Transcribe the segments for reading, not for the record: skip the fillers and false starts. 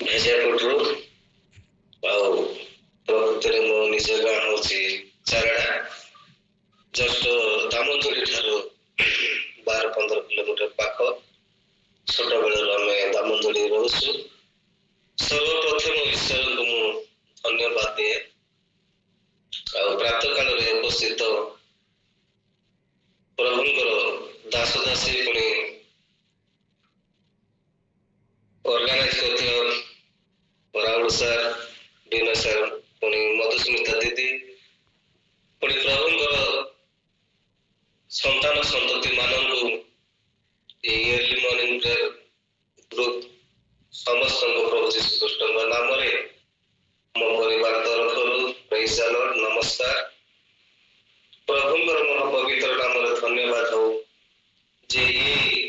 ଭେଜାପୁରରୁ ଆଉ ପ୍ରକୃତରେ ମୋ ନିଜ ଗାଁ ହଉଛି ଚାରଡ଼ା। ଜଷ୍ଟ ଦାମନଯୋଡ଼ି ଠାରୁ 12-15 କିଲୋମିଟର ପାଖ। ଛୋଟବେଳରୁ ଆମେ ଦାମନଯୋଡ଼ି ରହୁଛୁ। ସର୍ବପ୍ରଥମ ଈଶ୍ୱରଙ୍କୁ ମୁଁ ଧନ୍ୟବାଦ ଦିଏ। ଆଉ ପ୍ରାତଃ କାଳରେ ଉପସ୍ଥିତ ପ୍ରଭୁଙ୍କର ଦାସ ଦାସୀ ପୁଣି ଅର୍ଗାନାଇଜ କରିଥିବା ରାହୁଲ ସାର୍, ବିନୟ ସାର୍, ପୁଣି ମଧୁସ୍ମିତା ଦିଦି, ପୁଣି ପ୍ରଭୁଙ୍କର ସନ୍ତାନ ସନ୍ତତି ମାନଙ୍କୁ ଏହି ଏର୍ଲି ମର୍ଣ୍ଣିଂ ପ୍ରେୟର ଗ୍ରୁପ ସମସ୍ତଙ୍କ ପ୍ରଭୁ ଯୀଶୁ ଖ୍ରୀଷ୍ଟଙ୍କ ନାମରେ ମୋ ପରିବାର ତରଫରୁ ପ୍ରେଜ୍ ଦ ଲର୍ଡ, ନମସ୍କାର। ପ୍ରଭୁଙ୍କର ମହା ପବିତ୍ର ନାମରେ ଧନ୍ୟବାଦ ହଉ ଯେ ଏହି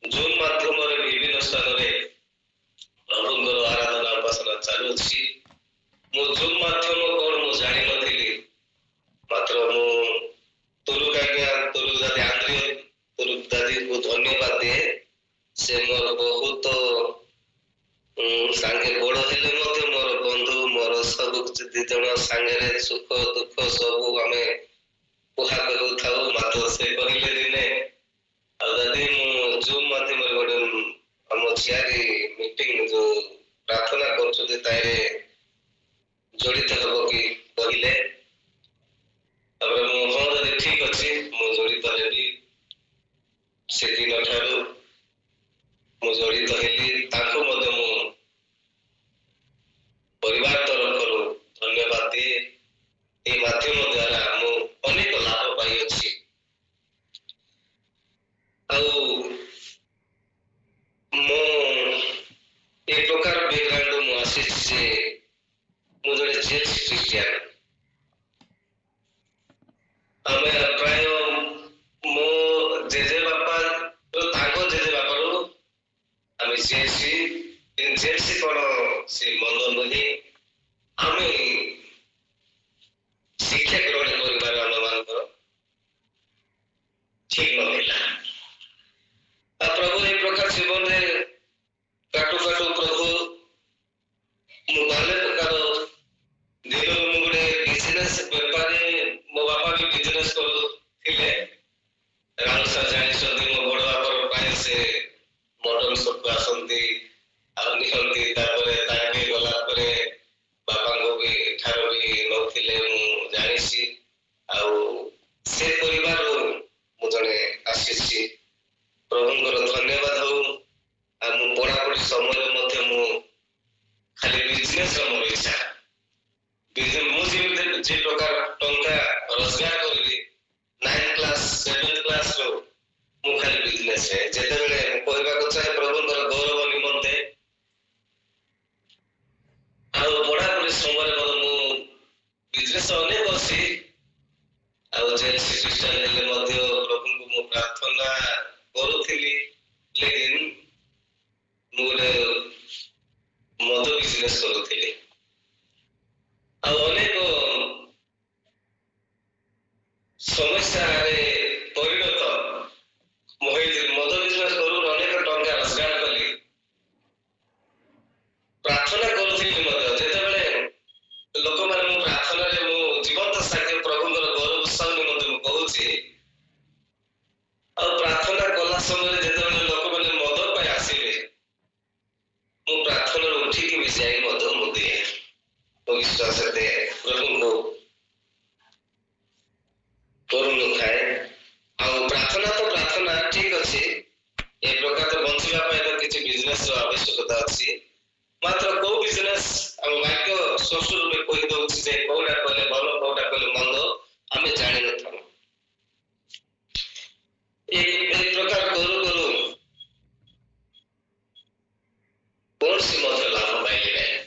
ଜୁମ୍ ମାଧ୍ୟମରେ ବିଭିନ୍ନ ସ୍ଥାନରେ ପ୍ରଭୁଙ୍କର ଆରାଧନା ଉପାସନା ଚାଲୁଛି। ମୁଁ ଜୁମ୍ ମାଧ୍ୟମ କଣ ମୁଁ ଜାଣିନଥିଲି, ମାତ୍ର ମୁଁ ତୁଲୁ ଦାଦି ଆନ୍ଦ୍ରିୟ ତୁଲୁ ଦାଦିଙ୍କୁ ଧନ୍ୟବାଦ ଦିଏ। ସେ ମୋର ବହୁତ ସାଙ୍ଗେ ବଡ଼ ହେଲେ ମଧ୍ୟ ମୋର ବନ୍ଧୁ, ମୋର ସବୁ କିଛି ଦି ଜଣ ସାଙ୍ଗରେ ସୁଖ ଦୁଃଖ ସବୁ ଆମେ କୁହା କରୁଥାଉ। ମାତ୍ର ସେ କହିଲେ ଦିନେ, ଆଉ ଦାଦି ମୁଁ ଜୁମ୍ ମାଧ୍ୟମରେ ଗୋଟେ ଆମ ଝିଆରୀ ମିଟିଂ ଯୋଉ ପ୍ରାର୍ଥନା କରୁଛନ୍ତି ତାଇରେ ଜଡ଼ିତ ହବ କି କହିଲେ। ତାପରେ ମୁଁ ହଁ ଦାଦି ଠିକ ଅଛି ମୁଁ ଜଡ଼ିତ ହେବି। ସେଦିନ ଠାରୁ ମୁଁ ଜଡ଼ିତ ହେଲି। ତାଙ୍କୁ ମଧ୍ୟ ମୁଁ ପରିବାର ତରଫରୁ ଧନ୍ୟବାଦ ଦିଏ। ଏହି ମାଧ୍ୟମ ଦ୍ୱାରା ମୁଁ ଅନେକ ଲାଭ ପାଇଅଛି। ଆଉ ମୁଁ ଏ ପ୍ରକାର ବ୍ୟାକଗ୍ରାଉଣ୍ଡରୁ ମୁଁ ଆସିଛି ଯେ ମୁଁ ଜଣେ ଜେମ୍ସ ଖ୍ରୀଷ୍ଟିଆନ। ଆମେ ପ୍ରାୟ ମୋ ଜେଜେ ବାପା ତାଙ୍କ ଜେଜେ ବାପାରୁ ଆମେ ଜେମ୍ସ କଣ ସେ ମନ୍ଦ ନୁହେଁ। ଆମେ ଶିକ୍ଷା ଗ୍ରହଣ କରିବାର ଆମମାନଙ୍କର ଠିକ ନଥିଲା। ଆଉ ପ୍ରଭୁ ଏ ପ୍ରକାର ଜୀବନରେ କାଟୁ କାଟୁ ପ୍ରଭୁ ମୁଁ ଭଲ ପ୍ରକାର ଦିନରୁ ମୁଁ ଗୋଟେ ବିଜନେସ ବେପାରୀ, ମୋ ବାପା ବି ବିଜନେସ କରୁଥିଲେ। ରାହୁଲ ସାର୍ ଜାଣିଛନ୍ତି ମୋ ବଡ଼ ବାପାର ପ୍ରାୟ ସେ ମଟନ ସପକୁ ଆସନ୍ତି ଆଉ ନିଅନ୍ତି। ତାପରେ ତାଙ୍କେ ଗଲା ପରେ ବାପାଙ୍କୁ ବି ଠାରୁ ବି ନଉଥିଲେ ମୁଁ ଜାଣିଛି। ଆଉ ସେ ପରିବାରରୁ ମୁଁ ଜଣେ ଆସିଛି। ପ୍ରଭୁଙ୍କର ଧନ୍ୟବାଦ ହଉ। ଆଉ ମୁଁ ପଢ଼ାପଢ଼ି ସମୟରେ ମଧ୍ୟ ମୁଁ ଖାଲି ବିଜନେସ ମୋର ଇଚ୍ଛା। ମୁଁ ଯେମିତି ଯେ ପ୍ରକାର ଟଙ୍କା ରୋଜଗାର କରିବି 9th କ୍ଲାସ 7th କ୍ଲାସରୁ ମୁଁ ଖାଲି ବିଜନେସରେ ଯେତେବେଳେ କହିବାକୁ ଚାହେଁ ପ୍ରଭୁଙ୍କର ଗୌରବ ନିମନ୍ତେ। ଆଉ ପଢ଼ାପଢ଼ି ସମୟରେ ମୁଁ ବିଜନେସ ଅନେକ ଅଛି। ଆଉ ଜେମ୍ସ ଖ୍ରୀଷ୍ଟିଆନ ହେଲେ ମଧ୍ୟ ପ୍ରଭୁଙ୍କୁ ମୁଁ ପ୍ରାର୍ଥନା କରୁଥିଲି। ଲେକିନ ମୁଁ ଗୋଟେ ମଦ ବିଜନେସ କରୁଥିଲି। ଆଉ ଅନେକ ସମସ୍ୟାରେ ପରିଣତ ମୁଁ ହେଇଥିଲି। ମଦ ବିଜନେସ କରୁ ଅନେକ ଟଙ୍କା ରୋଜଗାର କଲି। ପ୍ରାର୍ଥନା କରୁଥିଲି ମଧ୍ୟ ଯେତେବେଳେ ଲୋକମାନେ ମୁଁ ପ୍ରାର୍ଥନାରେ ମୁଁ ଜୀବନ୍ତ ସାକ୍ଷ୍ୟ ପ୍ରଭୁଙ୍କର ଗୌରବ ଉତ୍ସାହ ନିମନ୍ତେ ମୁଁ କହୁଛି। ଆଉ ପ୍ରାର୍ଥନା କଲା ସମୟରେ ଯେତେବେଳେ ଲୋକମାନେ ମଦ ପାଇଁ ଆସିବେ, ମୁଁ ପ୍ରାର୍ଥନାରୁ ଉଠିକି ବି ଯାଇ ମଧ୍ୟ ମୁଁ ଦିଏ। ବିଶ୍ୱାସ ଦିଏ ପ୍ରଭୁଙ୍କୁ କରୁନଥାଏ। ଆଉ ପ୍ରାର୍ଥନା ତ ପ୍ରାର୍ଥନା ଠିକ ଅଛି। ଏ ପ୍ରକାର ବଞ୍ଚିବା ପାଇଁ ତ କିଛି ବିଜନେସର ଆବଶ୍ୟକତା ଅଛି। ମାତ୍ର କୋଉ ବିଜନେସ ଆମ ଭାଗ୍ୟ ସ୍ପଷ୍ଟ ରୂପେ କହିଦଉଛି ଯେ କୋଉଟା କଲେ ଭଲ କୋଉଟା କଲେ ମନ୍ଦ ଆମେ ଜାଣିନଥାଉ। এই ପ୍ରକାର କରୁ କରୁ କୌଣସି ମଧ୍ୟ ଲାଭ ପାଇଲେ ନାହିଁ।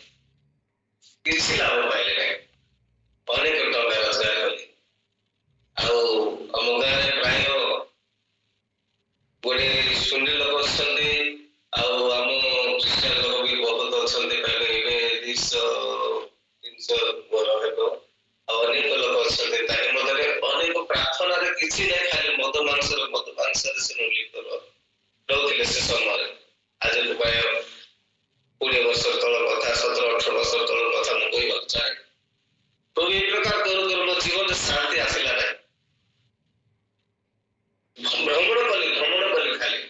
କିଛି ଲାଭ ପାଇଲେ ନାହିଁ। ଅନେକ ଟଙ୍କା ରୋଜଗାର କଲି। ଆଉ ଆମ ଗାଁରେ ପ୍ରାୟ ଗୋଟେ ଶୂନ୍ୟ ଲୋକ ଅଛନ୍ତି। ଆଉ ଆମ ଖ୍ରୀଷ୍ଟିଆନ ଲୋକ ବି ବହୁତ ଅଛନ୍ତି। ପ୍ରାୟ ଏବେ 200-300 ଘର ହେବ। ଆଉ ଅନେକ ଲୋକ ଅଛନ୍ତି। ତାଙ୍କ ମଧ୍ୟରେ ଅନେକ ପ୍ରାର୍ଥନାରେ କିଛି ନାହିଁ, ଖାଲି ମଦ ମାଂସରେ ସେ ରହୁଥିଲେ ସେ ସମୟରେ। ଆଜି ପ୍ରାୟ 20 ବର୍ଷ ତଳ କଥା 17-18 ବର୍ଷ ତଳ କଥା ମୁଁ କହିବାକୁ ଚାହେଁ। ପ୍ରଭୁ ଏ ପ୍ରକାର କରୁ କରୁ ମୋ ଜୀବନରେ ଶାନ୍ତି ଆସିଲା ନାହିଁ। ଭ୍ରମଣ କଲି ଖାଲି।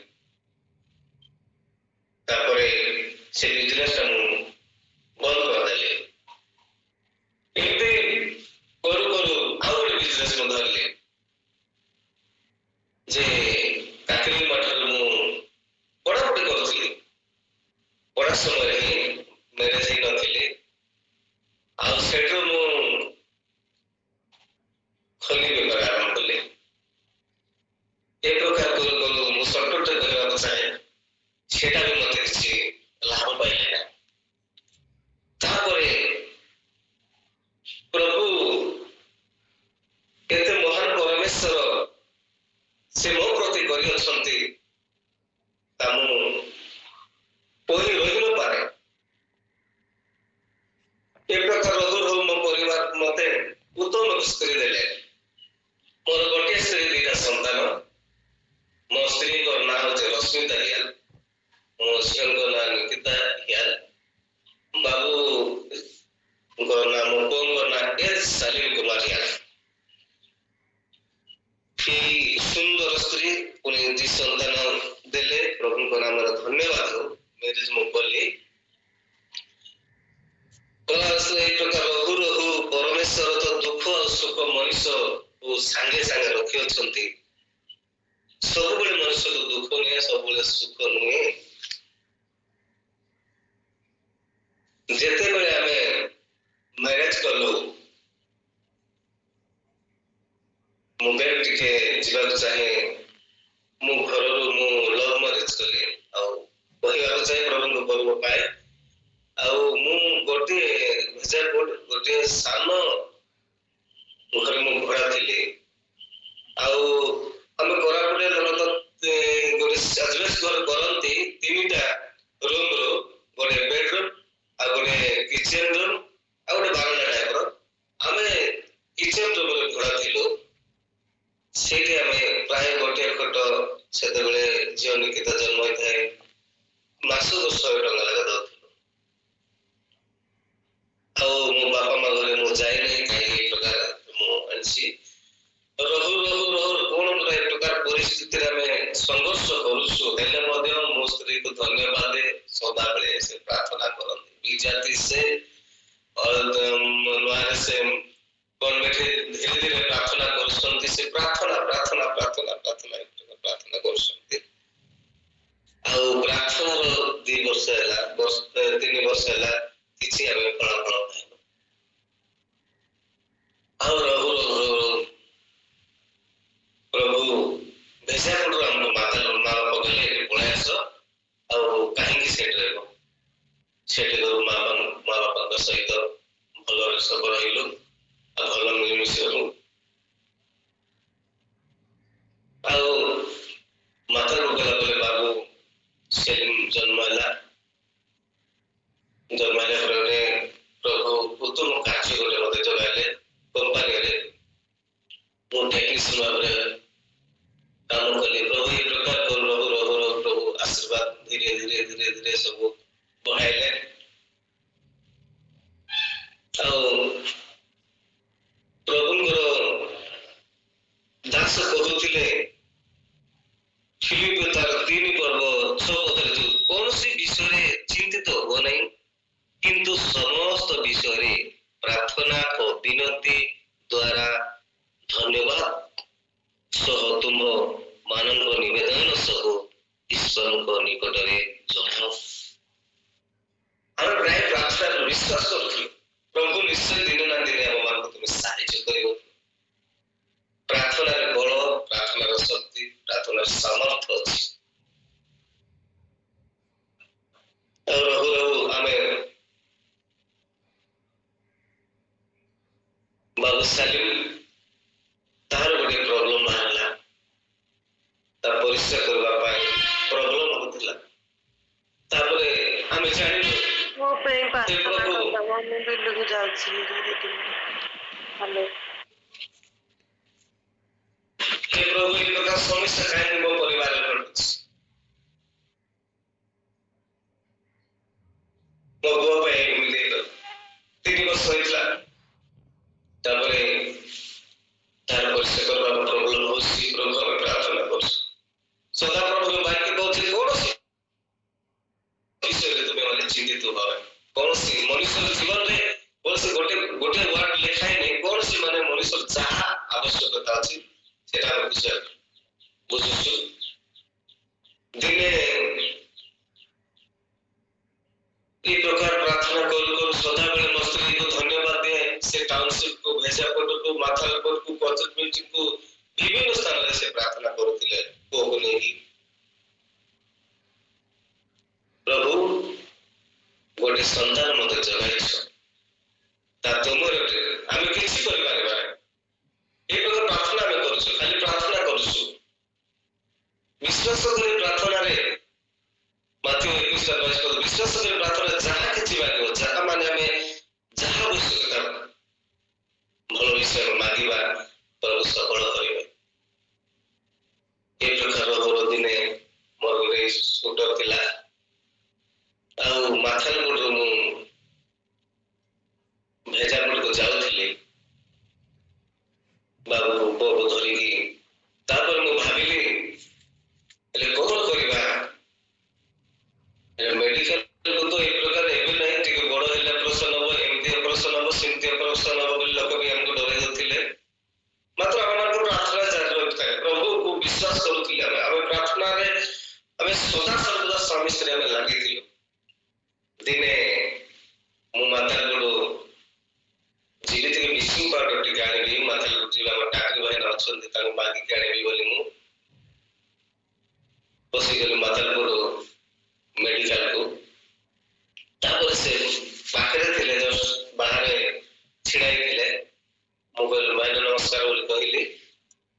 ତାପରେ ସେ ବିଜନେସ ଟା ମୁଁ ବନ୍ଦ କରିଦେଲି। ଏମିତି କରୁ କରୁ ଆଉ ଗୋଟେ ବିଜନେସ ମୁଁ ଧରିଲି ଯେ କାକିଲି ମଠରେ ମୁଁ ପଢାପଢି କରୁଥିଲି। ପଢା ସମୟରେ ହିଁ ମ୍ୟାରେଜ ହେଇନଥିଲି। ଆଉ ସେଠୁ ମୁଁ ଖଲି ବେପାର ଆରମ୍ଭ କଲି। ଏ ପ୍ରକାର କରୁ କରୁ ମୁଁ ସର୍ଟକଟ୍ କହିବାକୁ ଚାହେଁ, ସେଟା ବି ମତେ କିଛି ଲାଭ ପାଇଲେ ନା। ତାପରେ ପ୍ରଭୁ ଏତେ ମହାନ ପରମେଶ୍ୱର ସେ ମୋ ପ୍ରତି କରିଅଛନ୍ତି, ତା ମୁଁ କହି ରହିନପାରେ। ଏ ପ୍ରକାର ରହୁ ମୋ ପରିବାର ମତେ ଉତ୍ତମ ସ୍ତ୍ରୀ ଦେଲେ। ମୋର ଗୋଟିଏ ସ୍ତ୍ରୀ, 2ଟା ସନ୍ତାନ। ମୋ ସ୍ତ୍ରୀଙ୍କ ନାଁ ହଉଛି ରଶ୍ମିତା ହିଆଲ, ମୋ ଝିଅଙ୍କ ନାଁ ନିକିତା ହିଆଲ, ବାବୁଙ୍କ ନାଁ ମୋ ପୁଅଙ୍କ ନାଁ ଏସ୍ ସାଲିମ କୁମାର ହିଆଲ। ସୁନ୍ଦର ସ୍ତ୍ରୀ, ପୁଣି 2 ସନ୍ତାନ ଦେଲେ। ପ୍ରଭୁଙ୍କ ନାମରେ ଧନ୍ୟବାଦ ହଉ। ମ୍ୟାରେଜ ମୁଁ କଲି। ଏଇ ପ୍ରକାର ରହୁ ରହୁ ପରମେଶ୍ୱର ତ ଦୁଃଖ ଆଉ ସୁଖ ମଣିଷକୁ ସାଙ୍ଗେ ସାଙ୍ଗେ ରଖିଅଛନ୍ତି। ସବୁବେଳେ ମଣିଷକୁ ଦୁଃଖ ନୁହେଁ, ସବୁବେଳେ ସୁଖ ନୁହେଁ। ଯେତେବେଳେ ଆମେ ମ୍ୟାରେଜ କଲୁ, ମୁଁ ଟିକେ ଯିବାକୁ ଚାହେଁ। ମୁଁ ଘରରୁ ଲଭ୍ ମ୍ୟାରେଜ କଲି। ଆଉ କହିବାକୁ ଚାହେଁ ପ୍ରଭୁଙ୍କ ପର୍ବ ପାଏ। ଆଉ ମୁଁ ଗୋଟିଏ ସାନ ଘରେ ମୁଁ ଭଡ଼ା ଥିଲି। ଆଉ ଆମେ କୋରାପୁଟିଆ ଲୋକ ତ ଗୋଟେ ଆଜବେଷ୍ଟ ଘର କରନ୍ତି। 3ଟା ରୁମ୍ ରୁ ଗୋଟେ ବେଡରୁମ୍, ଆଉ ଗୋଟେ କିଚେନ ରୁମ୍, ଆଉ ଗୋଟେ ବାରଣ୍ଡା ଟାଇପର। ଆମେ କିଚେନ ରୁମରେ ଭଡ଼ା ଥିଲୁ। ସେଇଠି ଆମେ ପ୍ରାୟ ଗୋଟିଏ ଖଟ, ସେତେବେଳେ ଝିଅ ନିକିତା ଜନ୍ମ ହୋଇଥାଏ, ମାସକୁ 100 ଟଙ୍କା ଲେଖା ଦଉଥିଲୁ। ଆଉ ମୋ ବାପା ମା ଘରେ ମୁଁ ଯାଇନାହିଁ, କାହିଁକି ଏ ପ୍ରକାର ମୁଁ ଆଣିଛି। ରହୁ କଣ ଏ ପ୍ରକାର ପରିସ୍ଥିତିରେ ଆମେ ସଂଘର୍ଷ କରୁଛୁ, ହେଲେ ମଧ୍ୟ ମୋ ସ୍ତ୍ରୀକୁ ଧନ୍ୟବାଦ। ସଦାବେଳେ ସେ ପ୍ରାର୍ଥନା କରନ୍ତି। ବିଜାତି ସେ ନୂଆରେ ସେ କନଭେଟ ଧୀରେ ଧୀରେ ପ୍ରାର୍ଥନା କରୁଛନ୍ତି। ସେ ପ୍ରାର୍ଥନା କରୁଛନ୍ତି। ଆଉ ପ୍ରାର୍ଥନାର 2 ବର୍ଷ ହେଲା, 3 ବର୍ଷ ହେଲା କିଛି ଆମେ ଫଳାଫଳ ପାଇନୁ। ଆଉ ରହୁ ପ୍ରଭୁ ବେଜାପୁରରୁ ଆମକୁ ମା ବାପା କହିଲେ ଏଠି ପଳେଇ ଆସ। ଆଉ କାହିଁକି ସେଠି ରହିବ? ସେଠି ମା ବାପାଙ୍କ ସହିତ ଭଲରେ ସବୁ ରହିଲୁ, ଆଉ ଭଲ ମିଳିମିଶି ହଉ। ଆଉ ମାତାକୁ ଗଲା ପରେ ବାବୁ ସେଲିମ ଜନ୍ମ ହେଲା। ଜନ୍ମ ହେଲା ପରେ ପ୍ରଭୁ ଉତ୍ତମ କାର୍ଯ୍ୟ ଗୋଟେ ମତେ ଯୋଗାଇଲେ କମ୍ପାନୀରେ। ମୁଁ ଟେକ୍ନିସିଆନ ଭାବରେ କାମ କଲି। ପ୍ରଭୁ ଏ ପ୍ରକାର ରହୁ ପ୍ରଭୁ ଆଶୀର୍ବାଦ ଧୀରେ ଧୀରେ ସବୁ ବଢାଇଲେ। ଆଉ ପ୍ରଭୁଙ୍କର ଦାସ କହୁଥିଲେ, ଫିଲିପ ତାର 3 ପର୍ବ 6 ପଦରେ, କୌଣସି ବିଷୟରେ ଚିନ୍ତିତ ହୁଅ ନାହିଁ, କିନ୍ତୁ ସମସ୍ତ ବିଷୟରେ ପ୍ରାର୍ଥନା ଓ ବିନତି ଦ୍ୱାରା ଧନ୍ୟବାଦ ସହ ତୁମ ମାନଙ୍କ ନିବେଦନ ସହ ଈଶ୍ୱରଙ୍କ ନିକଟରେ ଜଣାଅ। ଆମେ ପ୍ରାୟ ପ୍ରାର୍ଥନାରେ ବିଶ୍ୱାସ କରୁଥିଲୁ, ପ୍ରଭୁ ନିଶ୍ଚୟ ଦିନେ ନା ଦିନେ ଆମ ମାନଙ୍କୁ ତୁମେ ସାହାଯ୍ୟ କରିବ। ପ୍ରାର୍ଥନାରେ ବଳ, ପ୍ରାର୍ଥନାର ଶକ୍ତି, ପ୍ରାର୍ଥନାର ସାମର୍ଥ୍ୟ ଅଛି। ଆଉ ରହୁ ଆମେ ବାବୁ ସାଲିମ, ତାର ଗୋଟେ ପ୍ରୋବ୍ଲେମ ବାହାରିଲା। ତା ପରିସ୍ରା କରିବା ପାଇଁ ପ୍ରୋବ୍ଲେମ ହଉଥିଲା। ତାପରେ ଆମେ ଜାଣିଲୁ ମୋ ପାଇଁ ପ୍ରାର୍ଥନା କରିଦବ। ମୁଁ ବିଲକୁ ଯାଉଛି। ହ୍ୟାଲୋ। हे प्रभु, ଏ ପ୍ରକାର ସମସ୍ୟା କାହିଁକି ମୋ ପରିବାରରେ ଘଟୁଛି? ମୋ ପୁଅ ପାଇଁ ଏମିତି 3 ବର୍ଷ ହେଇଥିଲା। ତାପରେ ତାର ପରିଶ୍ରମ କରିବାକୁ ପ୍ରୋବ୍ଲେମ ହଉଛି, ପ୍ରଭୁ ଆମେ ପ୍ରାର୍ଥନା କରୁଛୁ। ସଦାପ୍ରଭୁ ବାକ୍ୟ କହୁଛି କୌଣସି ବିଷୟରେ ତୁମେ ମାନେ ଚିନ୍ତିତ ହବ। କୌଣସି ମଣିଷର ଜୀବନରେ କୌଣସି ଗୋଟେ ୱାର୍ଡ ଲେଖା ହେଇନି, କୌଣସି ମାନେ ମଣିଷର ଯାହା ଆବଶ୍ୟକତା ଅଛି ସେଟା ଆମେ ବୁଝୁଛୁ। ଦିନେ এই প্রকার প্রার্থনা কରୁ কରୁ ସଦାବେଳେ ମୋ ସ୍ତ୍ରୀକୁ ଧନ୍ୟବାଦ ଦିଏ। ସେ ଟାଉନସିପକୁ, ଭେଜାପଟକୁ, ମାଥାଲପଟକୁ, କଚକମିଟିକୁ ବିଭିନ୍ନ ସ୍ଥାନରେ ସେ ପ୍ରାର୍ଥନା କରୁଥିଲେ ପୁଅକୁ ନେଇକି। ପ୍ରଭୁ ଗୋଟେ ସନ୍ତାନ ମତେ ଜଗାଇଛ, ତା ତୁମର ଆମେ କିଛି କରିପାରିବା ନାହିଁ। এই ପ୍ରକାର ପ୍ରାର୍ଥନା ଆମେ କରୁଛୁ, ଖାଲି ପ୍ରାର୍ଥନା କରୁଛୁ। ବିଶ୍ୱାସ କରି ପ୍ରାର୍ଥନାରେ ମାଥିବ 21:22 ବିଶ୍ୱାସ କରି ପ୍ରାର୍ଥନା ଯାହା କିଛି ମାଗିବ, ଯାହା ମାନେ ଆମେ ଯାହା ଆବଶ୍ୟକତା ଭଲ ବିଷୟ ମାଗିବା, ପ୍ରଭୁ ସଫଳ କରିବେ। ଏ ପ୍ରକାର ମୋର ଦିନେ ମୋର ଗୋଟେ ସ୍କୁଟର ଥିଲା, ଆଉ ମାଥାଲପଟରୁ ମୁଁ ଭେଜାପଟକୁ ଯାଉଥିଲି ବାବୁକୁ ପୁଅକୁ ଧରିକି। ତାପରେ ମୁଁ ଭାବିଲି ହେଲେ କଣ କରିବା, ମେଡିକାଲକୁ ତ ଏ ପ୍ରକାର ଏବେ ନାହିଁ, ଟିକେ ବଡ ହେଲେ ଅପରେସନ ହବ, ଏମିତି ଅପରେସନ ହବ, ସେମିତି ଅପରେସନ ହବ ବୋଲି ଲୋକ ବି ଆମକୁ ଡରେଇ ଦଉଥିଲେ। ମାତ୍ର ଆମମାନଙ୍କ ପ୍ରାର୍ଥନା ଜାରି ରଖିଥାଏ, ପ୍ରଭୁକୁ ବିଶ୍ୱାସ କରୁଥିଲେ। ଆମେ ପ୍ରାର୍ଥନାରେ ଆମେ ସଦାସର୍ବଦା ସ୍ୱାମୀ ସ୍ତ୍ରୀ ଆମେ ଲାଗିଥିଲୁ। ଦିନେ ମୁଁ ମାତାଲପଟୁ ଯିବି, ଟିକେ ବ୍ଲିଚିଂ ପାଉଡର ଟିକେ ଆଣିବି, ମାତାଲପଟୁ ଯିବି, ଆମ ଚାକିରି ଭାଇନା ଅଛନ୍ତି ତାଙ୍କୁ ମାଗିକି ଆଣିବି ବୋଲି ମୁଁ ବସିଗଲି ମାତାଲପଟୁ ମେଡିକାଲକୁ। ତାପରେ ସେ ପାଖରେ ଥିଲେ, ଜଷ୍ଟ ବାହାରେ ଛିଡା ହେଇଥିଲେ। ମୁଁ କହିଲି ଭାଇନା ନମସ୍କାର ବୋଲି କହିଲି।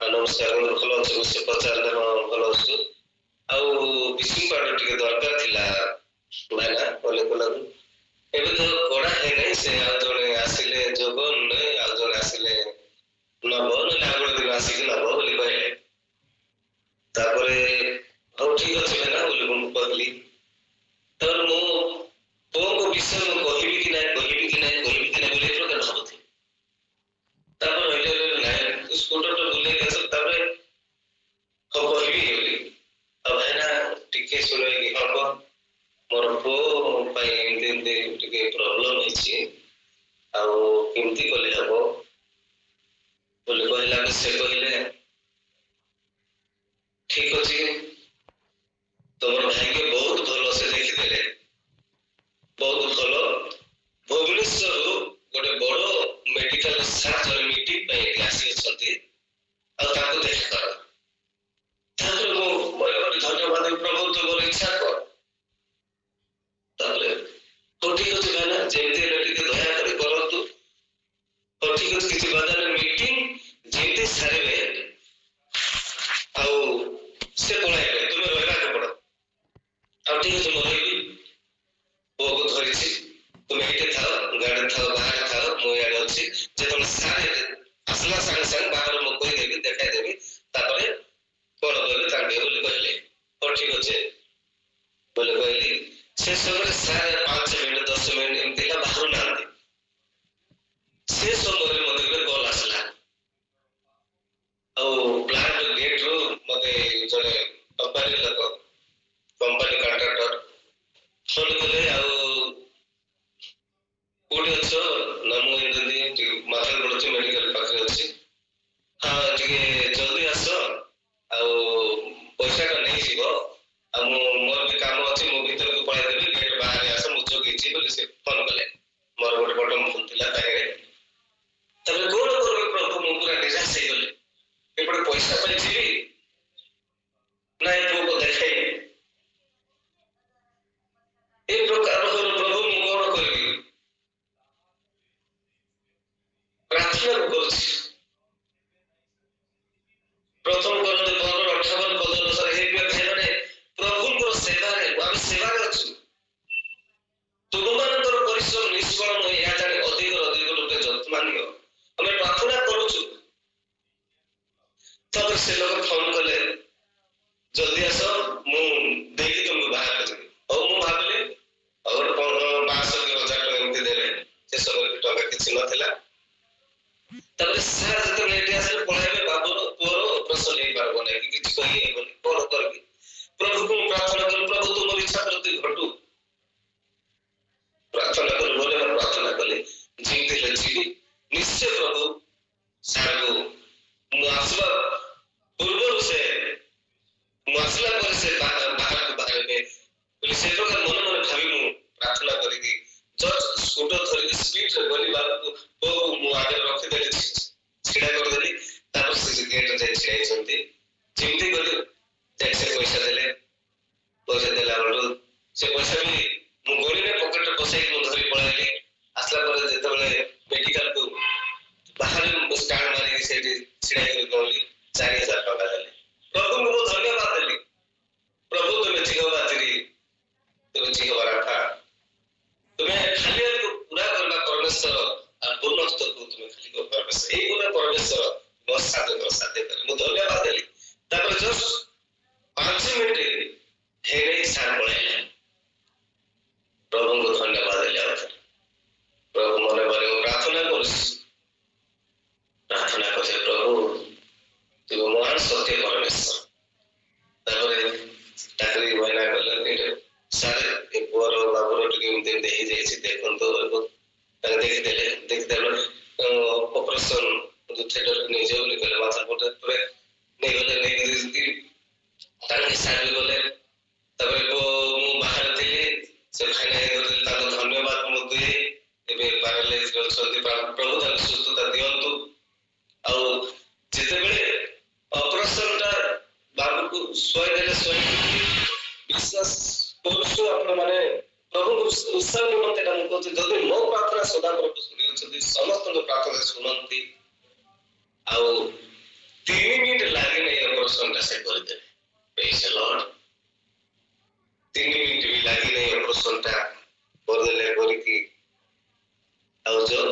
ନମସ୍କାର, ଭଲ ଅଛୁ? ସେ ପଚାରିଲେ ହଁ ଭଲ ଅଛୁ। ଆଉ ବ୍ଲିଚିଂ ପାଉଡର ଟିକେ ଦରକାର ଥିଲା ଭାଇନା ବୋଲି କହିଲାରୁ, ଏବେ ତ କଡ଼ା ହେଇନାହିଁ, ସେ ଆଉ ଜଣେ ଆସିଲେ ଯୋଗ ଆଉ ଜଣେ ଆସିଲେ ନବ, ନହେଲେ ଆଉ ଗୋଟେ ଦିନ ଆସିକି ନବ ବୋଲି କହିଲେ। ତାପରେ ହଉ ଠିକ ଅଛି ଭାଇନା ବୋଲି ମୁଁ କହିଲି। ତାପରେ ମୁଁ ପୁଅଙ୍କ ବିଷୟ ମୁଁ କହିବି କି ନାହିଁ ବୋଲି ଏ ପ୍ରକାର ଭାବୁଥିଲି। ତାପରେ ରହିଲେ ନାଇଁ ସ୍କୁଟରଟା ବୁଲେଇକି ଆସ, ତାପରେ ହଉ କହିବି ବୋଲି। ଆଉ ଭାଇନା ଟିକେ ଶୁଣିବେ କି? ହବ, ମୋର ପୁଅ ପାଇଁ ଏମିତି ଟିକେ ପ୍ରୋବ୍ଲେମ ହେଇଛି, ଆଉ କେମିତି କଲେ ହବ ବୋଲି କହିଲା। ସେ କହିଲେ ଠିକ ଅଛି, ତମର ଭାଗ୍ୟ ବହୁତ ଭଲ, ସେ ଦେଖିଦେଲେ ବହୁତ ଭଲ। ଭୁବନେଶ୍ୱରରୁ ଗୋଟେ ବଡ ମେଡିକାଲ ସାର୍ ଜଣେ ମିଟିଂ ପାଇଁ ଏଠି ଆସିଅଛନ୍ତି, ଆଉ ତାଙ୍କୁ ଦେଖା କର। ତାପରେ ମୁଁ ଧନ୍ୟବାଦ ପ୍ରଭୁ, ତୁମର ଇଚ୍ଛା କର। ତାପରେ ହଉ ଠିକ ଅଛି ଭାଇନା, ଯେମିତି ହେଲେ ଟିକେ ଦୟାକରି କରନ୍ତୁ। ହଉ ଠିକ ଅଛି, କିଛି ବାଧା ନାହିଁ, ମିଟିଂ ଯେମିତି ସାରିବେ ଆଉ ସେ ପଳାଇବେ, ତୁମେ ରହିବାକୁ ପଡ। ଆଉ ଠିକ ଅଛି ମୁଁ ରହିବି, ପୁଅକୁ ଧରିଛି, ତୁମେ ଏଇଠି ଥାଅ, ଗାଡି ଥାଅ, ବାହାରେ ଥାଅ, ମୁଁ ଇଆଡେ ଅଛି। ଯେତେବେଳେ ସାରେ ଆସିଲା ସାଙ୍ଗେ ସାଙ୍ଗେ ବାହାରେ ମୁଁ କହିଦେବି, ଦେଖାଇଦେବି, ତାପରେ କଣ କହିବେ ତାଙ୍କେ ବୋଲି କହିଲେ। ହଉ ଠିକ ଅଛି ବୋଲି କହିଲି। ସେ ସମୟରେ ସାର୍ 5 ମିନିଟ 10 ମିନିଟ ଏମିତି ହେଲା ବାହାରୁ ନାହାନ୍ତି। ସେ ସମୟରେ ମତେ ଗୋଟେ କଲ୍ ଆସିଲା, ଆଉ ପ୍ଲାଣ୍ଟ ଗେଟରୁ ମତେ ଜଣେ କମ୍ପାନୀ ଲୋକ, କମ୍ପାନୀ କଣ୍ଟ୍ରାକ୍ଟର ଫୋନ କଲେ। ଆଉ କୋଉଠି ଅଛ? ନା ମୁଁ ଏମିତି ମାଥାଲ ପଡୁଛି, ମେଡିକାଲ ପାଖରେ ଅଛି। ହଁ ଟିକେ ଜଲ୍ଦି ଆସ, ଆଉ ପଇସାଟା ନେଇଯିବ, ଆଉ ମୋର ବି କାମ ଅଛି, ମୁଁ ଭିତରକୁ ପଳେଇଦେବି, ଗେଟ୍ ବାହାରେ ଆସ, ମୁଁ ଜଗିଛି ବୋଲି ସେ ଫୋନ କଲେ। ମୋର ଗୋଟେ ବଟନ ଫୋନ ଥିଲା ତାଙ୍କରେ। ତାପରେ କଣ କରିବି ପ୍ରଭୁ, ମୁଁ ପୁରା ନିରାଶ ହେଇଗଲି। ଏପଟେ ପଇସା ପାଇଁ ଯିବି, ନାଇଁ ପୁଅକୁ ଦେଖେଇବି, ଏ ପ୍ରକାର ପ୍ରଭୁ ମୁଁ କଣ କରିବି? ପ୍ରାର୍ଥନା କରୁଛି। ପ୍ରଥମ କରନ୍ତି 15:58 ପଦ ଅନୁସାରେ, ହେ ଭାଇମାନେ ପ୍ରଭୁଙ୍କର ସେବାରେ ଆମେ ସେବାରେ ଅଛୁ, ତୁମମାନଙ୍କର ପରିଶ୍ରମ ନିଷ୍ଫଳ ନୁହେଁ, ଏହା ଜାଣି ଅଧିକ ରୂପେ ଯତ୍ନ ନିଅ। ଆମେ ପ୍ରାର୍ଥନା କରୁଛୁ। ତାପରେ ସେ ଲୋକ ଫୋନ କଲେ, ଜଲ୍ଦି ଆସ, ମୁଁ ଦେଇକି ତୁମକୁ ବାହାର କରିବି। ହଉ ମୁଁ ଭାବିଲି ଆଉ ଗୋଟେ 500 ସମୟରେ ଟଙ୍କା କିଛି ନଥିଲା। ତାପରେ ସାର୍ ଯେତେବେଳେ ଏଠି ଆସିଲେ ପଳାଇବେ, ବାବୁର ପୁଅର ଅପରେସନ ହେଇପାରିବ ନାହିଁ, କିଛି କହିହେବନି, କଣ କରିବି? ପ୍ରଭୁକୁ ମୁଁ ପ୍ରାର୍ଥନା କଲି, ପ୍ରଭୁ ତୁମର ଇଚ୍ଛା ପ୍ରତି ଘଟୁ। ପ୍ରାର୍ଥନା କଲି, ବୋଲେ ମୁଁ ପ୍ରାର୍ଥନା କଲି, ଯେମିତି ହେଲେ ଯିବି ନିଶ୍ଚୟ ପ୍ରଭୁ ସାର୍କୁ ମୁଁ ଆସିବା ପୂର୍ବରୁ ମୁଁ ଆସିଲା ପରେ ସେ ବାହାରକୁ ବାହାରିବେ ବୋଲି ସେ ପ୍ରକାର ମନେ ମନେ ଭାବି ମୁଁ ପ୍ରାର୍ଥନା କରିକି ଜଷ୍ଟ ସ୍କୁଟର ଧରିକି ସ୍ପିଡରେ ଗଲି, ପୁଅକୁ ମୁଁ ଆଗରେ ରଖିଦେଲି, ଛିଡା କରିଦେଲି। ତାପରେ ସେ ଗେଟରେ ଯାଇ ଛିଡା ହେଇଛନ୍ତି, ଯେମିତି ଗଲି ଯାଇ ସେ ପଇସା ଦେଲେ। ପଇସା ଦେଲା ବେଳକୁ ସେ ପଇସା ବି ମୁଁ ଗଣିରେ ପକେଟରେ ପଶେଇକି ମୁଁ ଧରି ପଳାଇଲି। ଆସିଲା ପରେ ଯେତେବେଳେ ମେଡିକାଲକୁ ବାହାରେ ଷ୍ଟାଣ୍ଡ ମାରିକି ସେଇଠି ଛିଡା ହେଇକି ଗଲି, 4,000 ଟଙ୍କା ଦେଲେ। ପ୍ରଭୁଙ୍କୁ ମୁଁ ଧନ୍ୟବାଦ ଦେଲି, ପ୍ରଭୁ ତୁମେ ଜିହବାତିରି, ତୁମେ ଜିହବା ରାଖା, ତୁମେ ଖାଲି ପୁରା କରିବା ପରମେଶ୍ୱର, ଆଉ ପୂର୍ଣ୍ଣସ୍ତକୁ ତୁମେ ଖାଲି ପରମେଶ୍ୱର, ଏଇ ପୁରା ପରମେଶ୍ୱର ମୋ ସାଧ୍ୟ କରେ, ମୁଁ ଧନ୍ୟବାଦ ଦେଲି। ତାପରେ ଜଷ୍ଟ 5 ମିନିଟ ହେଇନେଇ ସାର୍ ପଳେଇଲେ। ପ୍ରଭୁଙ୍କୁ ଧନ୍ୟବାଦ ଦେଲି। ଆଉ ପ୍ରଭୁ ମନେ ମନେ ମୁଁ ପ୍ରାର୍ଥନା କରୁଛି, ପ୍ରାର୍ଥନା କରୁଛେ, ପ୍ରଭୁ ତୁମେ ମହାନ ସତ୍ୟ ପରମେଶ୍ୱର। ତାପରେ ଚାକିରି ମହିଳା କଲେ, ସାର୍ ଏ ପୁଅର ବାବୁର ଟିକେ ଏମିତି ହେଇଯାଇଛି, ଦେଖନ୍ତୁ। ତାଙ୍କୁ ଦେଖିଦେଲେ ଅପରେସନ ଥିଏଟରକୁ ନେଇଯାଉ ବୋଲି କହିଲେ, ମାଥାପଟେ ନେଇଗଲେ, ନେଇକି ତାଙ୍କ ସାର୍ ବି ଗଲେ। ତାପରେ ମୁଁ ବାହାରେ ଥିଲି, ସେ ଭାଇନା ହେଇଗଲେ, ତାଙ୍କୁ ଧନ୍ୟବାଦ ମୁଁ ଦିଏ। ଏବେ ପାରାଲାଇଜ୍ ଅଛନ୍ତି, ପ୍ରଭୁ ତାଙ୍କୁ ସୁସ୍ଥତା ଦିଅନ୍ତୁ। ଆଉ ଯେତେବେଳେ ଅପରେସନ ଟା ବାବୁକୁ ଶୋଇଦେଲେ, ବିଶ୍ୱାସ କରୁଛୁ ଆପଣ ମାନେ ପ୍ରଭୁଙ୍କୁ ଉତ୍ସାହ ନିମନ୍ତେ ମୁଁ କହୁଛି, ଯଦି ମୋ ପ୍ରାର୍ଥନା ସଦା ପ୍ରଭୁ ଶୁଣିଛନ୍ତି, ସମସ୍ତଙ୍କ ପ୍ରାର୍ଥନା ଶୁଣନ୍ତି। ଆଉ 3 ମିନିଟ ଲାଗିନି ଅପରେସନ ଟା ସେ କରିଦେବେ। ପ୍ରେଜ୍ ଦ ଲର୍ଡ। 3 ମିନିଟ ବି ଲାଗିନି ଅପରେସନ ଟା କରିଦେଲେ, କରିକି ଆଉ ଯୋଉ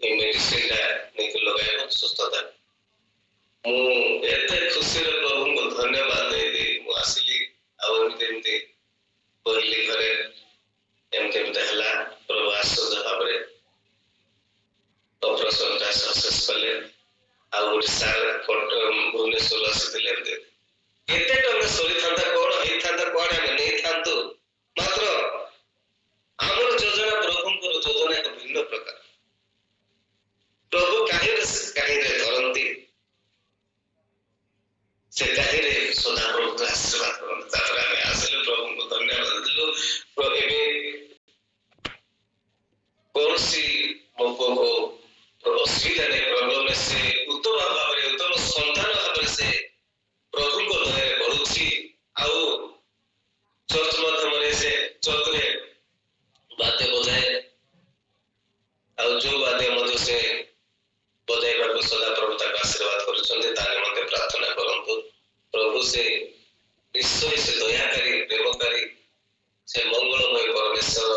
এই ମେଡିସିନ ଟା ନେଇକି ଲଗାଇବ ସୁସ୍ଥତା। ମୁଁ ଏତେ ଖୁସିରେ ପ୍ରଭୁଙ୍କୁ ଧନ୍ୟବାଦ ଦେଇ ମୁଁ ଆସିଲି। ଆଉ ଏମିତି କହିଲି ଘରେ, ଏମିତି ହେଲା। ପ୍ରଭୁ ଆଶ୍ଚର୍ଯ୍ୟ ଭାବରେ ଅପରେସନ ଟା ସକ୍ସେସ୍ କଲେ। ଆଉ ଗୋଟେ ସାର୍ ଭୁବନେଶ୍ୱର ଆସିଥିଲେ, ଏମିତି କେତେ ଟଙ୍କା ସରିଥାନ୍ତା, କଣ ହେଇଥାନ୍ତା, କୁଆଡେ ଆମେ ନେଇଥାନ୍ତୁ, ମାତ୍ର ଆମର ଯୋଜନା ପ୍ରଭୁଙ୍କର ଯୋଜନା ଏକ ଭିନ୍ନ ପ୍ରକାର। ପ୍ରଭୁ କାହିଁରେ ଧରନ୍ତି, ସେ କାହିଁରେ ସଦାପ୍ରଭୁ ଆଶୀର୍ବାଦ କରନ୍ତି। ତାପରେ ଆମେ ଆସିଲୁ, ପ୍ରଭୁଙ୍କୁ ଧନ୍ୟବାଦ ଦେଲୁ। ଏବେ କୌଣସି ମୋ ପୁଅକୁ ଅସୁବିଧା ନାହିଁ, ପ୍ରୋବ୍ଲେମ ସେ ଉତ୍ତମ ଭାବରେ, ଉତ୍ତମ ସନ୍ତାନ ଭାବରେ ସେ ପ୍ରଭୁଙ୍କ ଦୟାରେ ବଢୁଛି। ଆଉ ଚର୍ଚ୍ଚ ମାଧ୍ୟମରେ ସେ ଚର୍ଚ୍ଚରେ ବାଦ୍ୟ ବଜାଏ, ଆଉ ଯୋଉ ବାଦ୍ୟ ମଧ୍ୟ ସେ ବଜାଇବାକୁ ସଦାପ୍ରଭୁ ତାକୁ ଆଶୀର୍ବାଦ କରୁଛନ୍ତି। ତା ନିମନ୍ତେ ପ୍ରାର୍ଥନା କରନ୍ତୁ। ପ୍ରଭୁ ସେ ନିଶ୍ଚୟ ସେ ଦୟାକାରୀ, ପ୍ରେମକାରୀ, ସେ ମଙ୍ଗଳମୟ ପରମେଶ୍ୱର,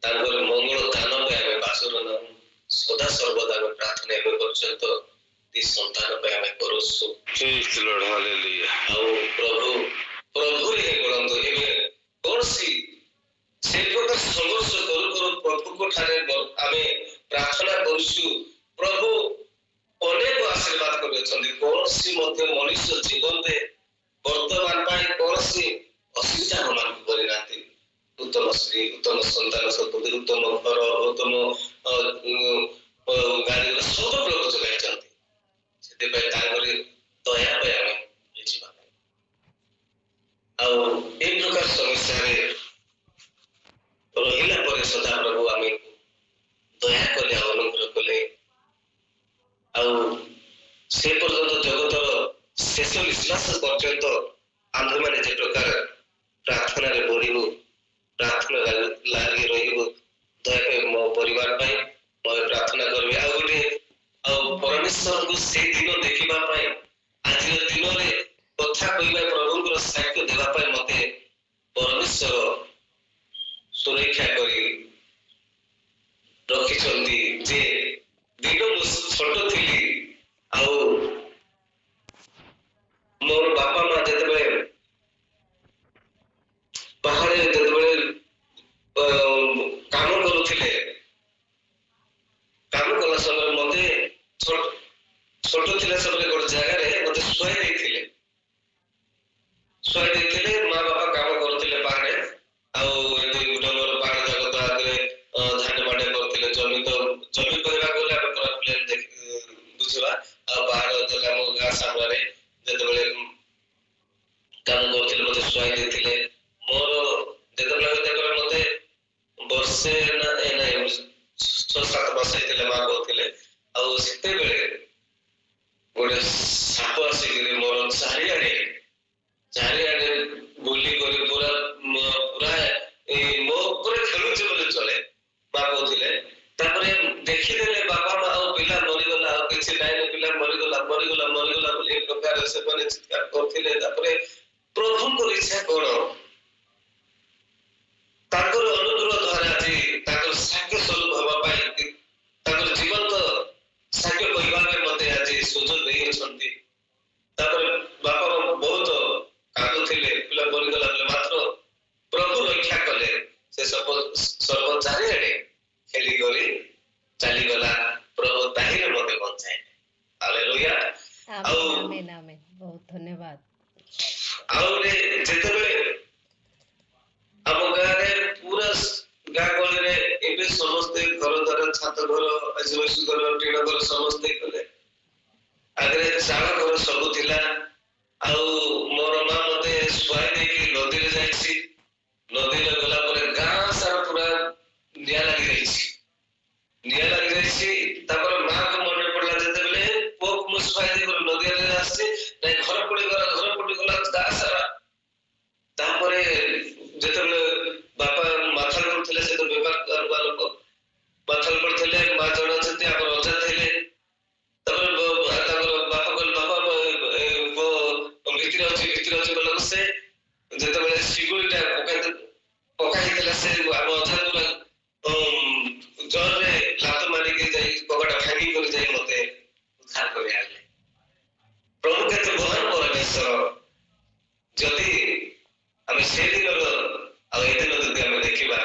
ତାଙ୍କର ମଙ୍ଗଳ ଦାନ ପାଇଁ ଆମେ ବାସୁର ନାହୁଁ। ସଦା ସର୍ବଦା ଆମେ ପ୍ରାର୍ଥନା ଏବେ ପର୍ଯ୍ୟନ୍ତ ଏ ସନ୍ତାନ ପାଇଁ ଆମେ କରୁଛୁ। ଆଉ ପ୍ରଭୁରେ ହିଁ ଗଳନ୍ତୁ। ଏବେ କୌଣସି ସେ ପ୍ରକାର ସଂଘର୍ଷ କରୁ ପ୍ରଭୁଙ୍କ ଠାରେ ଆମେ ପ୍ରାର୍ଥନା କରୁଛୁ। ପ୍ରଭୁ ଅନେକ ଆଶୀର୍ବାଦ କରିଅଛନ୍ତି। କୌଣସି ମଧ୍ୟ ମଣିଷ ଜୀବନରେ ବର୍ତ୍ତମାନ ପାଇଁ କୌଣସି ଅସୁବିଧା ଆମମାନଙ୍କୁ କରିନାହାନ୍ତି। ଉତ୍ତମ ସ୍ତ୍ରୀ, ଉତ୍ତମ ସନ୍ତାନ ସନ୍ତତି, ଉତ୍ତମ ଘର, ଉତ୍ତମ ଗାଡିର ସବୁ ପ୍ରଭୁ ଯୋଗାଇଛନ୍ତି। ସେଥିପାଇଁ ତାଙ୍କରି ଦୟା ପାଇଁ ଆମେ ଯିବା। ଆଉ এই ପ୍ରକାର ସମସ୍ୟାରେ ରହିଲା ପରେ ସଦାପ୍ରଭୁ ଆମେ ଦୟା କଲେ, ଅନୁଗ୍ରହ କଲେ। ଆଉ ସେ ପର୍ଯ୍ୟନ୍ତ ଜଗତର ଶେଷ ନିଶ୍ୱାସ ପର୍ଯ୍ୟନ୍ତ ଆମ୍ଭେମାନେ ଯେ ପ୍ରକାର ପ୍ରାର୍ଥନାରେ ବଢିବୁ, ପ୍ରାର୍ଥନା ଲାଗି ରହିବୁ। ଦୟାକରି ମୋ ପରିବାର ପାଇଁ ପ୍ରାର୍ଥନା କରିବେ। ଆଉ ଗୋଟେ, ଆଉ ପରମେଶ୍ୱରଙ୍କୁ ସେଇ ଦିନ ଦେଖିବା ପାଇଁ, ଆଜିର ଦିନରେ କଥା କହିବା, ପ୍ରଭୁଙ୍କର ସାକ୍ଷ୍ୟ ଦେବା ପାଇଁ ମତେ ପରମେଶ୍ୱର ସୁରକ୍ଷା କରି ରଖିଛନ୍ତି। ଯେ ଦିନ ମୁଁ ଛୋଟ ଥିଲି, ଆଉ ମୋର ବାପା ମା ଯେତେବେଳେ ବାହାରେ ଯେତେବେଳେ କାମ କରୁଥିଲେ, ବର୍ଷେ ନା ନାଇଁ 6-7 ମାସ ହେଇଥିଲେ ମା କହୁଥିଲେ। ଆଉ ସେତେବେଳେ ଗୋଟେ ସାପ ଆସିକିରି ମୋର ଚାରିଆଡେ ବୁଲି କରି ପୁରା ପୁରା ମୋ ଉପରେ ଖେଳୁଛି ବୋଲି ଚଳେ ମା କହୁଥିଲେ। ତାପରେ ଦେଖିଦେଲେ ବାପା ମା ଆଉ ପିଲା ମରିଗଲା, ଆଉ କିଛି ନାହିଁ, ପିଲା ମରିଗଲା ବୋଲି ଏ ପ୍ରକାର ସେମାନେ ଚିତ୍କାର କରୁଥିଲେ। ତାପରେ ପ୍ରଭୁଙ୍କର ଇଚ୍ଛା କଣ, ତାଙ୍କର ଅନୁଗ୍ରହ ଦ୍ୱାରା ଆଜି ତାଙ୍କର ସାକ୍ଷ୍ୟ ସ୍ୱରୂପ ହେବା ପାଇଁ, ତାଙ୍କର ଜୀବନ୍ତ ସାକ୍ଷ୍ୟ କହିବା ପାଇଁ ମତେ ଆଜି ସୁଯୋଗ ଦେଇଅଛନ୍ତି। ତାପରେ ବାପା ମା ବହୁତ କାନ୍ଦୁଥିଲେ ପିଲା ମରିଗଲା ବୋଲି, ମାତ୍ର ପ୍ରଭୁ ରକ୍ଷା କଲେ। ସେ ସର୍ବ ଚାରିଆଡେ ଖେଳିକରି ଚାଲିଗଲା, ପ୍ରଭୁ ତାହିଁରେ ମତେ ବଞ୍ଚାଇଲେ। ହାଲେଲୁୟା। ଆଉ ଆମେନ୍ ଆମେନ୍। ବହୁତ ଧନ୍ୟବାଦ। ଆଉ ଗୋଟେ ଯେତେବେଳେ ଆମ ଗାଁରେ ପୁରା ଗାଁ ଗହଳିରେ ଏବେ ସମସ୍ତେ ଘର ଦ୍ୱାରା ଛାତ ଘର, ଆଜବେଷ୍ଟ ଘର, ଟିଣ ଘର ସମସ୍ତେ କଲେ। ଆଗରେ ଚାଳ ଘର ସବୁ ଥିଲା। ଆଉ ମୋର ମା ମତେ ଶୁଆଇ ଦେଇକି ନଦୀରେ ଯାଇଛି। ନଦୀରେ ଗଲା ପରେ ଗାଁ ସାରା ପୁରା ନିଆଁ ଲାଗିଯାଇଛି। ତାପରେ ମାଆକୁ ମନେ ପଡିଲା ଯେତେବେଳେ ପୁଅକୁ ମୁଁ ଶୁଆଇ ଦେଇକି ନଦୀରେ ଆସିଛି, ନାଇଁ ଘର ପୋଡିଗଲା ଗାଁ ସାରା। ତାପରେ ଯେତେବେଳେ ବାପା ମାଥାଲ କରୁଥିଲେ, ସେ ତ ବେପାର କରୁଥିବା ଲୋକ, ମାଥାଲ କରୁଥିଲେ। ମା ଜଣେ ଅଛନ୍ତି ଆମର ଅଜା ଥିଲେ। ତାପରେ ତାଙ୍କର ବାପା କହିଲେ ବାପା ଭିତରେ ଅଛି ବୋଲେ ସେ ଯେତେବେଳେ ଶିଗୁଳିଟା ପକାଇଥିଲା, ସେ ଆମ ଅଜା ପୁରା ଜୋରରେ ଲାତ ମାରିକି ଯାଇ କବାଟା ଭାଙ୍ଗି କରି ଯାଇ ମତେ ଉଦ୍ଧାର କରି ଆଣିଲେ। ପ୍ରଭୁ କେତେ ମହାନ ପରମେଶ୍ୱର। ଯଦି ଆମେ ସେଦିନର ଆଉ ଏ ଦିନ ଯଦି ଆମେ ଦେଖିବା,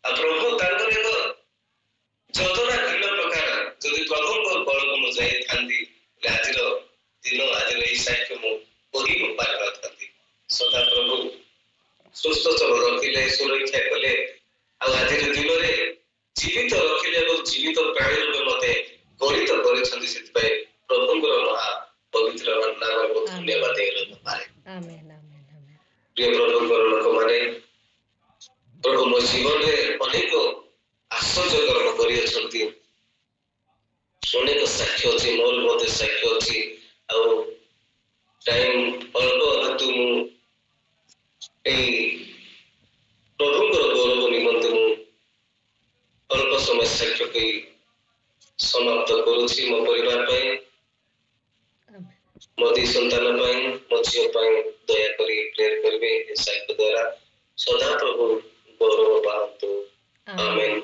ଆଉ ପ୍ରଭୁ ତାଙ୍କର ଏକ ଯୋଜନା ଭିନ୍ନ ପ୍ରକାର ଯଦି ପ୍ରଭୁଙ୍କ ବଳକୁ ନ ଯାଇଥାନ୍ତି, ଆଜିର ଦିନ, ଆଜିର ଏଇ ସାକ୍ଷ୍ୟ ମୁଁ କହି ପାରିନଥାନ୍ତି। ସଦା ପ୍ରଭୁ ସୁସ୍ଥ ସବଳ ରଖିଲେ, ସୁରକ୍ଷା କଲେ, ଆଉ ଆଜିର ଦିନରେ ଜୀବିତ ରଖିଲେ ଏବଂ ଜୀବିତ ପ୍ରାଣୀ ରୂପେ ମତେ ଗଣିତ କରିଛନ୍ତି। ସେଥିପାଇଁ ପ୍ରଭୁଙ୍କର ମହା ପବିତ୍ର ନାମକୁ ଧନ୍ୟବାଦ ଦେଇପାରେ। ପ୍ରିୟ ପ୍ରଭୁଙ୍କର ଲୋକମାନେ, ପ୍ରଭୁ ମୋ ଜୀବନରେ ଅନେକ ଆଶ୍ଚର୍ଯ୍ୟ କର୍ମ କରିଅଛନ୍ତି। ଅନେକ ସାକ୍ଷ୍ୟ ଅଛି, ମୋର ମଧ୍ୟ ସାକ୍ଷ୍ୟ ଅଛି। ଆଉ ଟାଇମ୍ ଅଳ୍ପ ହେତୁ ମୁଁ ଏଇ ପ୍ରଭୁଙ୍କର ଗୌରବ ନିମନ୍ତେ ମୁଁ ଅଳ୍ପ ସମୟ ସାକ୍ଷ୍ୟ କହି ସମାପ୍ତ କରୁଛି। ମୋ ପରିବାର ପାଇଁ, ମୋ ଦି ସନ୍ତାନ ପାଇଁ, ମୋ ଝିଅ ପାଇଁ ଦୟାକରି ପ୍ରେୟର କରିବେ। ଏ ସାକ୍ଷ୍ୟ ଦ୍ୱାରା ସଦା ପ୍ରଭୁ ଗୌରବ ପାଆନ୍ତୁ। ଆମେନ୍।